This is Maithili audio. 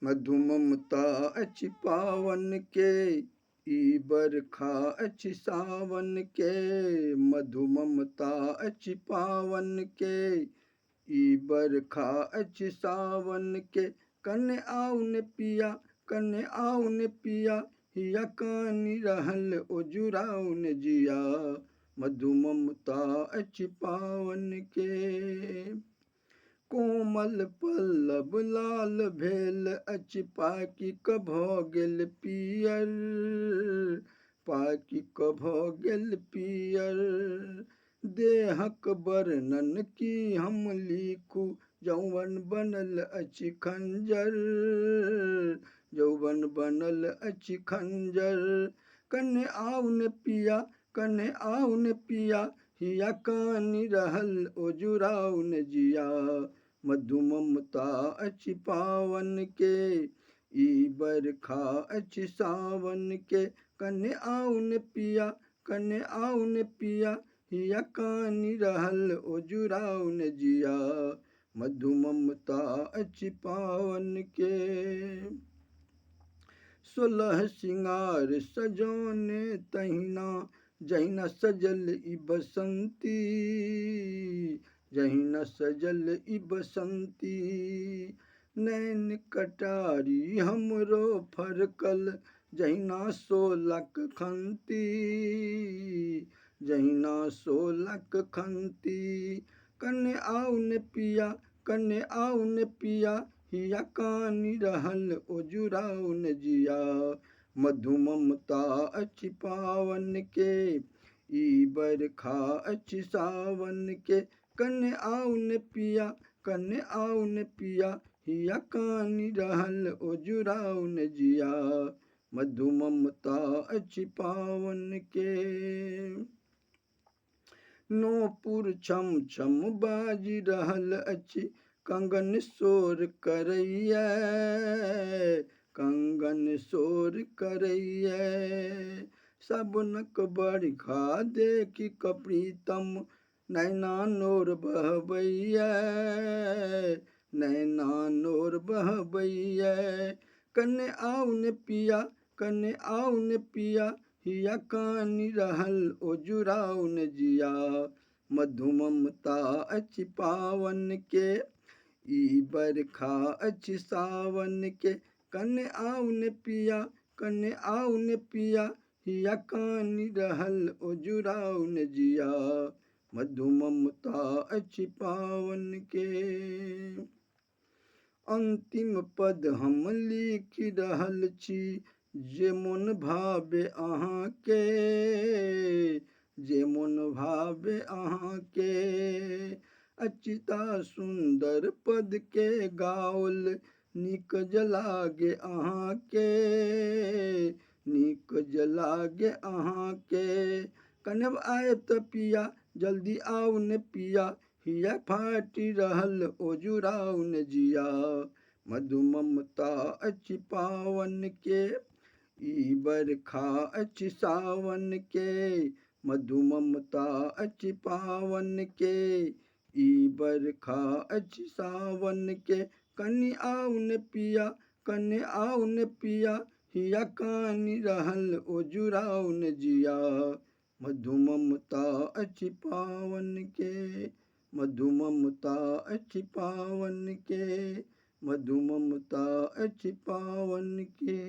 मधु ममता अचि पावन के, ई बरखा अचि सावन के। मधु ममता अचि पावन के, ई बरखा अचि सावन के। कने आउन पिया, कने आउन पिया, हिया कानी रहल ओजुराउन जिया। मधु ममता अचि पावन के। कोमल पल्लव लाल भेल अचि, पाकि क भऽ गेल पियर, पाकि क भऽ गेल पियर। देहक वर्णन की हम लिखू, यौवन बनल अचि खंजर, यौवन बनल अचि खंजर। कने आउन पिया, कने आउन पिया, हिया कानी रहल ओजुराउन जिया। मधु ममता अचि पावन के, ई बरखा अचि सावन के। कने आउन पिया, कने आउन पिया, हिया कानी रहल ओजुराउन जिया। मधु ममता अचि पावन के। सोलह सिंगार सजौने तहिना, जहिना सजल ई बसंती, जहिना सजल ई बसंती। नैन कटारी हमरो फरकल, जहिना सोलक खंती, जहिना सोलक खंती। कने आउन पिया, कने आउन पिया, हिया कानी रहल ओजुराउन जिया। मधु ममता अचि पावन के, ई बरखा अचि सावन के। कने आउन पिया, कने आउन पिया, हिया कानी रहल ओजुराउन जिया। मधु ममता अचि पावन के। नूपुर छम छम बाजि रहल अचि, कंगन शोर करैया, कंगन शोर करैया। साबुनक बरखा देखि क प्रीतम, नैना नोर बहबैया, नैना नोर बहबैया। कने आउन पिया, कने आउन पिया, हिया कानी रहल ओजुराउन जिया। मधु ममता अचि पावन के, ई बरखा अचि सावन के। कने आउन पिया, कने आउन पिया, हिया कानी रहल ओजुराउन जिया। मधु ममता अचि पावन के। अंतिम पद हम लिख रहल छी, जे मोन भावे अहाँके, जे मोन भावे अहाँके। अचिता सुंदर पद के गाओल, नीक जलागे अहाँके, नीक जलागे अहाँके। कनब आयब त पिया, जल्दी आउन पिया, हिया फाटि रहल ओजुराउन जिया। मधु ममता अचि पावन के, ई बरखा अचि सावन के। मधु ममता अचि पावन के, ई बरखा अचि सावन के। कनि आउन पिया, कने आउन पिया, हिया कानी रहल ओजुराउन जिया। मधु ममता अचि पावन के, मधु ममता अचि पावन के। मधु ममता अचि पावन के।